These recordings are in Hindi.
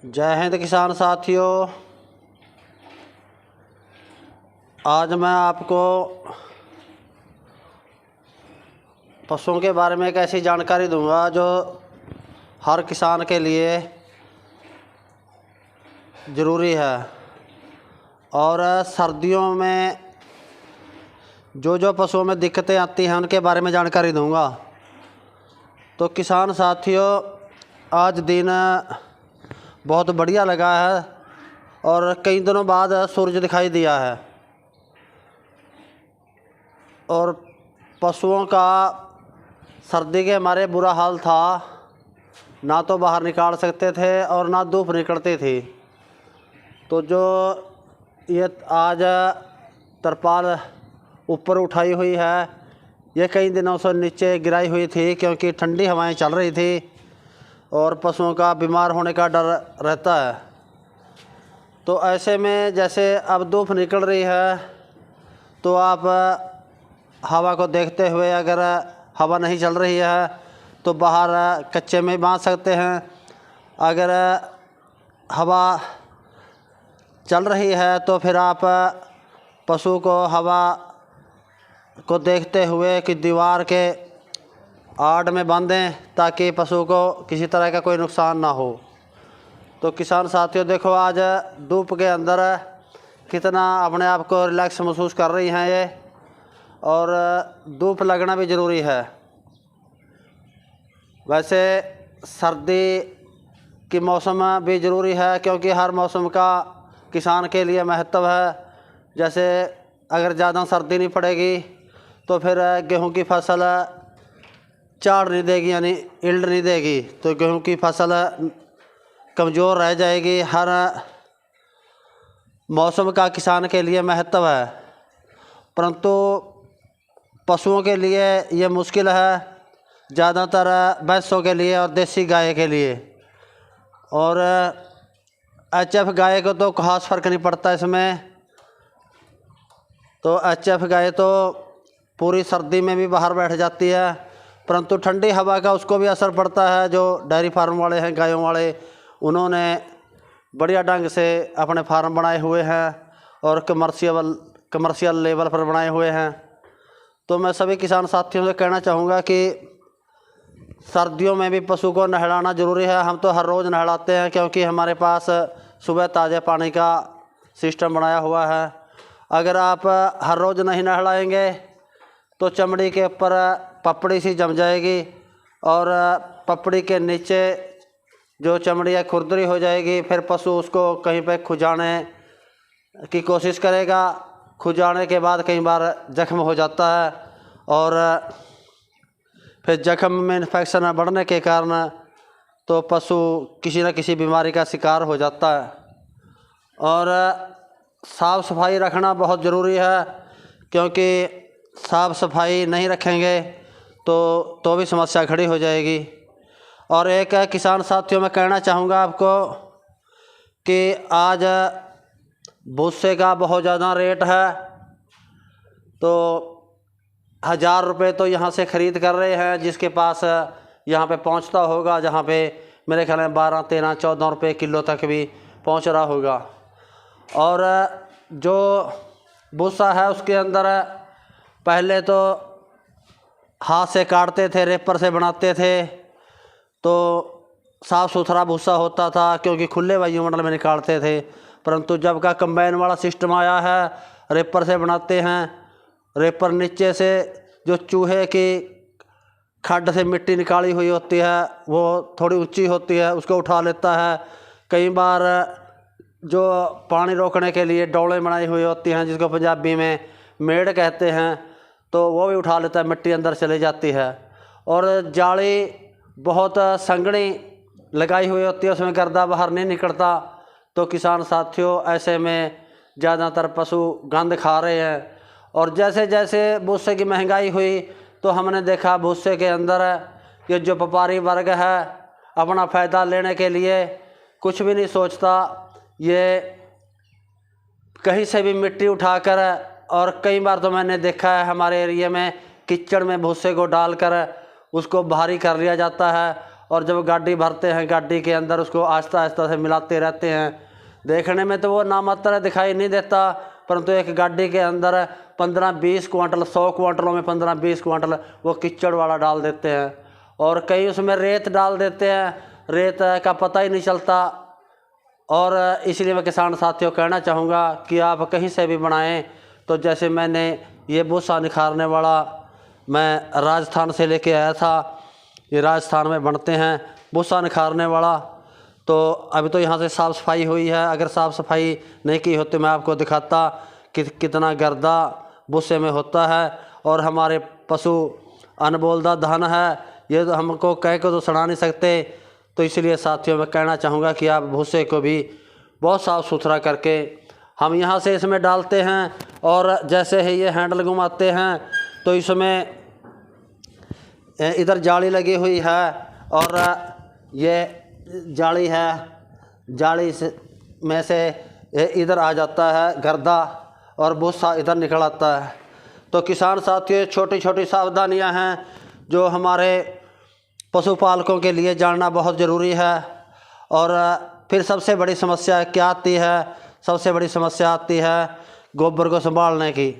जय हिंद किसान साथियों। आज मैं आपको पशुओं के बारे में एक ऐसी जानकारी दूंगा जो हर किसान के लिए ज़रूरी है। और सर्दियों में जो पशुओं में दिक्कतें आती हैं उनके बारे में जानकारी दूंगा। तो किसान साथियों, आज दिन बहुत बढ़िया लगा है और कई दिनों बाद सूरज दिखाई दिया है। और पशुओं का सर्दी के मारे बुरा हाल था, ना तो बाहर निकाल सकते थे और ना धूप निकलती थी। तो जो ये आज तरपाल ऊपर उठाई हुई है, ये कई दिनों से नीचे गिराई हुई थी क्योंकि ठंडी हवाएं चल रही थी और पशुओं का बीमार होने का डर रहता है। तो ऐसे में जैसे अब धूप निकल रही है तो आप हवा को देखते हुए, अगर हवा नहीं चल रही है तो बाहर कच्चे में बांध सकते हैं। अगर हवा चल रही है तो फिर आप पशु को हवा को देखते हुए कि दीवार के आड़ में बांधें ताकि पशु को किसी तरह का कोई नुकसान ना हो। तो किसान साथियों देखो, आज धूप के अंदर कितना अपने आप को रिलैक्स महसूस कर रही हैं ये, और धूप लगना भी ज़रूरी है। वैसे सर्दी की मौसम भी ज़रूरी है क्योंकि हर मौसम का किसान के लिए महत्व है। जैसे अगर ज़्यादा सर्दी नहीं पड़ेगी तो फिर गेहूं की फसल चाड़ नहीं देगी, यानी इल्ड नहीं देगी, तो गेहूं की फसल कमज़ोर रह जाएगी। हर मौसम का किसान के लिए महत्व है, परंतु पशुओं के लिए ये मुश्किल है, ज़्यादातर भैंसों के लिए और देसी गाय के लिए। और एचएफ गाय को तो खास फ़र्क नहीं पड़ता इसमें। तो एचएफ गाय तो पूरी सर्दी में भी बाहर बैठ जाती है, परंतु ठंडी हवा का उसको भी असर पड़ता है। जो डेयरी फार्म वाले हैं, गायों वाले, उन्होंने बढ़िया ढंग से अपने फार्म बनाए हुए हैं और कमर्शियल लेवल पर बनाए हुए हैं। तो मैं सभी किसान साथियों से कहना चाहूँगा कि सर्दियों में भी पशु को नहलाना ज़रूरी है। हम तो हर रोज़ नहलाते हैं क्योंकि हमारे पास सुबह ताज़े पानी का सिस्टम बनाया हुआ है। अगर आप हर रोज़ नहीं नहलाएंगे तो चमड़ी के ऊपर पपड़ी सी जम जाएगी और पपड़ी के नीचे जो चमड़ी है खुरदरी हो जाएगी। फिर पशु उसको कहीं पे खुजाने की कोशिश करेगा। खुजाने के बाद कई बार जख्म हो जाता है और फिर जख्म में इन्फेक्शन बढ़ने के कारण तो पशु किसी न किसी बीमारी का शिकार हो जाता है। और साफ़ सफाई रखना बहुत ज़रूरी है क्योंकि साफ़ सफाई नहीं रखेंगे तो भी समस्या खड़ी हो जाएगी। और एक किसान साथियों में कहना चाहूँगा आपको कि आज भूसे का बहुत ज़्यादा रेट है। तो 1000 रुपये तो यहाँ से ख़रीद कर रहे हैं, जिसके पास यहाँ पे पहुँचता होगा, जहाँ पे मेरे ख्याल में 12, 13, 14 रुपये किलो तक भी पहुँच रहा होगा। और जो भूसा है उसके अंदर पहले तो हाथ से काटते थे, रेपर से बनाते थे, तो साफ़ सुथरा भूसा होता था क्योंकि खुले वायुमंडल में निकालते थे। परंतु जब का कंबाइन वाला सिस्टम आया है, रेपर से बनाते हैं। रेपर नीचे से जो चूहे की खड्ड से मिट्टी निकाली हुई होती है वो थोड़ी ऊंची होती है, उसको उठा लेता है। कई बार जो पानी रोकने के लिए डौलें बनाई हुई होती हैं, जिसको पंजाबी में मेड़ कहते हैं, तो वो भी उठा लेता है, मिट्टी अंदर चली जाती है। और जाली बहुत संघनी लगाई हुई होती है, उसमें गर्दा बाहर नहीं निकलता। तो किसान साथियों, ऐसे में ज़्यादातर पशु गंद खा रहे हैं। और जैसे जैसे भूसे की महंगाई हुई तो हमने देखा भूसे के अंदर ये जो व्यापारी वर्ग है अपना फ़ायदा लेने के लिए कुछ भी नहीं सोचता। ये कहीं से भी मिट्टी उठाकर, और कई बार तो मैंने देखा है हमारे एरिया में कीचड़ में भूसे को डालकर उसको भारी कर लिया जाता है और जब गाड़ी भरते हैं गाड़ी के अंदर उसको आहिस्ता आहिस्ता से मिलाते रहते हैं। देखने में तो वो नामात्र दिखाई नहीं देता, परंतु एक गाड़ी के अंदर 15-20 क्वांटल, 100 क्वांटलों में 15-20 क्वांटल वो कीचड़ वाला डाल देते हैं। और कई उसमें रेत डाल देते हैं, रेत का पता ही नहीं चलता। और इसलिए मैं किसान साथियों कहना चाहूँगा कि आप कहीं से भी बनाएं तो जैसे मैंने ये भूसा निखारने वाला मैं राजस्थान से लेके आया था, ये राजस्थान में बनते हैं भूसा निखारने वाला। तो अभी तो यहाँ से साफ़ सफाई हुई है, अगर साफ़ सफाई नहीं की होती मैं आपको दिखाता कि कितना गर्दा भूसे में होता है। और हमारे पशु अनबोलदा धन है, ये तो हमको कह के तो सुना नहीं सकते। तो इसलिए साथियों मैं कहना चाहूँगा कि आप भूसे को भी बहुत साफ़ सुथरा करके हम यहाँ से इसमें डालते हैं। और जैसे ही ये हैंडल घुमाते हैं तो इसमें इधर जाली लगी हुई है और ये जाली है, जाली में से इधर आ जाता है गर्दा और भूसा इधर निकल आता है। तो किसान साथियों छोटी छोटी सावधानियां हैं जो हमारे पशुपालकों के लिए जानना बहुत ज़रूरी है। और फिर सबसे बड़ी समस्या क्या आती है? सबसे बड़ी समस्या आती है गोबर को संभालने की।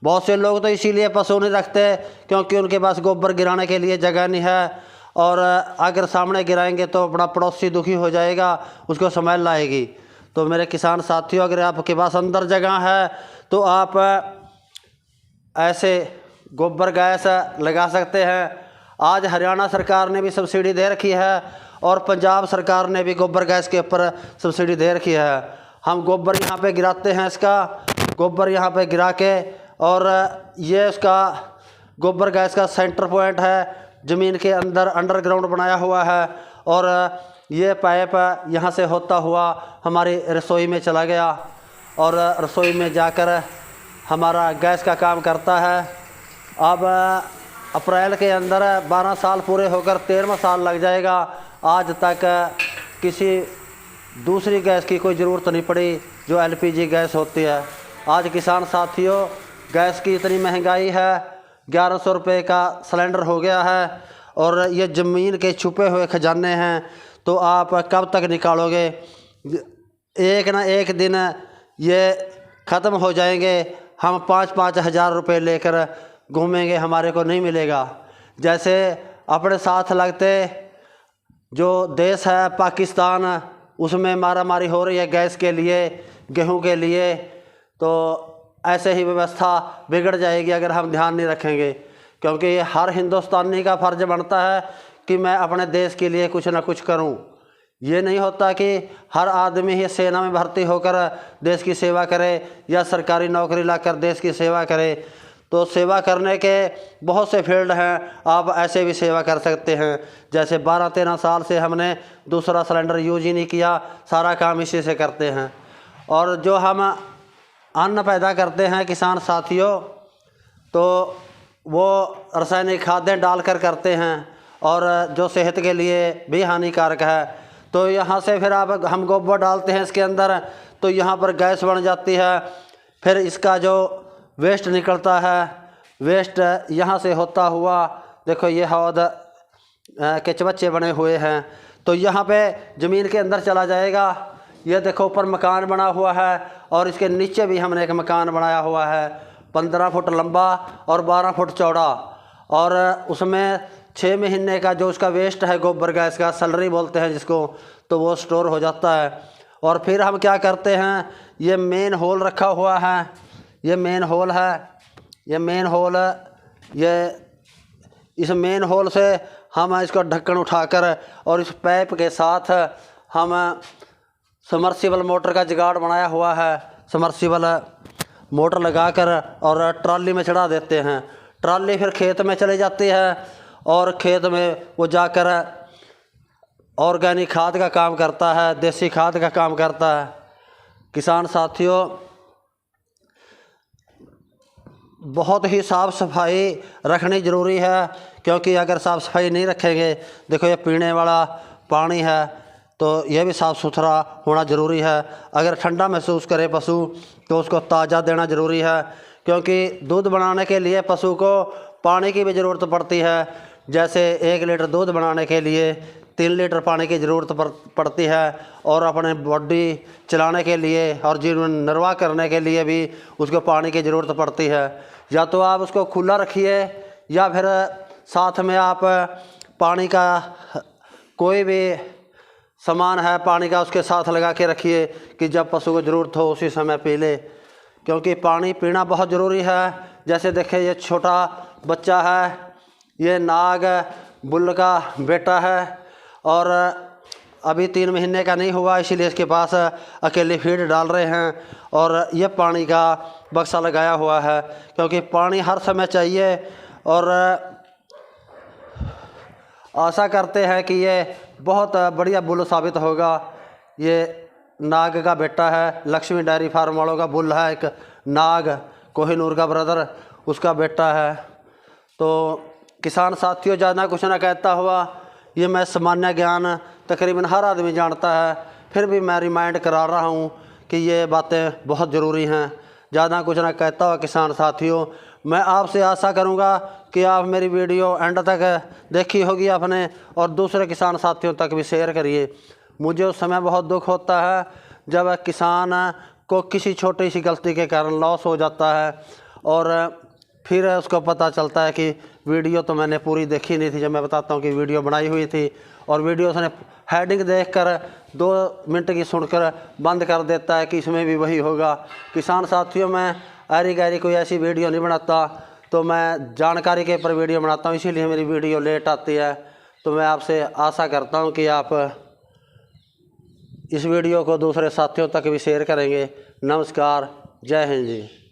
बहुत से लोग तो इसीलिए पशु नहीं रखते क्योंकि उनके पास गोबर गिराने के लिए जगह नहीं है। और अगर सामने गिराएंगे तो अपना पड़ोसी दुखी हो जाएगा, उसको स्मेल लाएगी। तो मेरे किसान साथियों अगर आपके पास अंदर जगह है तो आप ऐसे गोबर गैस लगा सकते हैं। आज हरियाणा सरकार ने भी सब्सिडी दे रखी है और पंजाब सरकार ने भी गोबर गैस के ऊपर सब्सिडी दे रखी है। हम गोबर यहाँ पे गिराते हैं, इसका गोबर यहाँ पे गिरा के, और ये उसका गोबर गैस का सेंटर पॉइंट है, ज़मीन के अंदर अंडरग्राउंड बनाया हुआ है। और ये पाइप यहाँ से होता हुआ हमारी रसोई में चला गया और रसोई में जाकर हमारा गैस का काम करता है। अब अप्रैल के अंदर 12 साल पूरे होकर 13वां साल लग जाएगा। आज तक किसी दूसरी गैस की कोई ज़रूरत नहीं पड़ी जो LPG गैस होती है। आज किसान साथियों गैस की इतनी महंगाई है, 1100 रुपये का सिलेंडर हो गया है और ये ज़मीन के छुपे हुए खजाने हैं। तो आप कब तक निकालोगे? एक ना एक दिन ये ख़त्म हो जाएंगे। हम 5-5 हज़ार रुपये लेकर घूमेंगे, हमारे को नहीं मिलेगा। जैसे अपने साथ लगते जो देश है पाकिस्तान, उसमें मारामारी हो रही है गैस के लिए, गेहूं के लिए। तो ऐसे ही व्यवस्था बिगड़ जाएगी अगर हम ध्यान नहीं रखेंगे, क्योंकि हर हिंदुस्तानी का फ़र्ज़ बनता है कि मैं अपने देश के लिए कुछ ना कुछ करूं। ये नहीं होता कि हर आदमी ही सेना में भर्ती होकर देश की सेवा करे या सरकारी नौकरी लाकर देश की सेवा करे। तो सेवा करने के बहुत से फील्ड हैं, आप ऐसे भी सेवा कर सकते हैं। जैसे 12-13 साल से हमने दूसरा सिलेंडर यूज ही नहीं किया, सारा काम इसी से करते हैं। और जो हम अन्न पैदा करते हैं किसान साथियों, तो वो रासायनिक खादें डालकर करते हैं और जो सेहत के लिए भी हानिकारक है। तो यहाँ से फिर हम गोबर डालते हैं इसके अंदर, तो यहाँ पर गैस बन जाती है। फिर इसका जो वेस्ट निकलता है, वेस्ट यहाँ से होता हुआ, देखो ये हौद के चबच्चे बने हुए हैं, तो यहाँ पे ज़मीन के अंदर चला जाएगा। ये देखो ऊपर मकान बना हुआ है और इसके नीचे भी हमने एक मकान बनाया हुआ है, 15 फुट लंबा और 12 फुट चौड़ा। और उसमें 6 महीने का जो उसका वेस्ट है गोबर गैस का, सलरी बोलते हैं जिसको, तो वो स्टोर हो जाता है। और फिर हम क्या करते हैं, ये मेन होल रखा हुआ है, ये मेन होल है, ये मेन होल, ये इस मेन होल से हम इसको ढक्कन उठाकर और इस पाइप के साथ हम समर्सिबल मोटर का जुगाड़ बनाया हुआ है। समर्सिबल मोटर लगाकर और ट्रॉली में चढ़ा देते हैं। ट्रॉली फिर खेत में चली जाती है और खेत में वो जाकर ऑर्गेनिक खाद का काम करता है, देसी खाद का काम करता है। किसान साथियों बहुत ही साफ़ सफाई रखनी ज़रूरी है, क्योंकि अगर साफ़ सफाई नहीं रखेंगे, देखो ये पीने वाला पानी है तो यह भी साफ़ सुथरा होना ज़रूरी है। अगर ठंडा महसूस करे पशु तो उसको ताज़ा देना ज़रूरी है, क्योंकि दूध बनाने के लिए पशु को पानी की भी ज़रूरत पड़ती है। जैसे 1 लीटर दूध बनाने के लिए 3 लीटर पानी की ज़रूरत पड़ती है, और अपने बॉडी चलाने के लिए और जीवन निर्वाह करने के लिए भी उसको पानी की ज़रूरत पड़ती है। या तो आप उसको खुला रखिए या फिर साथ में आप पानी का कोई भी सामान है पानी का उसके साथ लगा के रखिए कि जब पशु को ज़रूरत हो उसी समय पी ले, क्योंकि पानी पीना बहुत ज़रूरी है। जैसे देखिए ये छोटा बच्चा है, ये नाग बुल का बेटा है और अभी 3 महीने का नहीं हुआ, इसीलिए इसके पास अकेले फीड डाल रहे हैं और ये पानी का बक्सा लगाया हुआ है, क्योंकि पानी हर समय चाहिए। और आशा करते हैं कि ये बहुत बढ़िया बुल साबित होगा। ये नाग का बेटा है, लक्ष्मी डेयरी फार्म वालों का बुल है, एक नाग कोहिनूर का ब्रदर उसका बेटा है। तो किसान साथियों, ज़्यादा कुछ ना कहता हुआ, ये मैं सामान्य ज्ञान तकरीबन हर आदमी जानता है, फिर भी मैं रिमाइंड करा रहा हूँ कि ये बातें बहुत ज़रूरी हैं। ज़्यादा कुछ ना कहता हुआ किसान साथियों, मैं आपसे आशा करूँगा कि आप मेरी वीडियो एंड तक देखी होगी आपने और दूसरे किसान साथियों तक भी शेयर करिए। मुझे उस समय बहुत दुख होता है जब किसान को किसी छोटी सी गलती के कारण लॉस हो जाता है और फिर उसको पता चलता है कि वीडियो तो मैंने पूरी देखी नहीं थी। जब मैं बताता हूँ कि वीडियो बनाई हुई थी और वीडियो उसने हेडिंग देखकर 2 मिनट की सुनकर बंद कर देता है कि इसमें भी वही होगा। किसान साथियों, मैं ऐरी गैरी कोई ऐसी वीडियो नहीं बनाता, तो मैं जानकारी के ऊपर वीडियो बनाता हूँ, इसीलिए मेरी वीडियो लेट आती है। तो मैं आपसे आशा करता हूँ कि आप इस वीडियो को दूसरे साथियों तक भी शेयर करेंगे। नमस्कार, जय हिंद जी।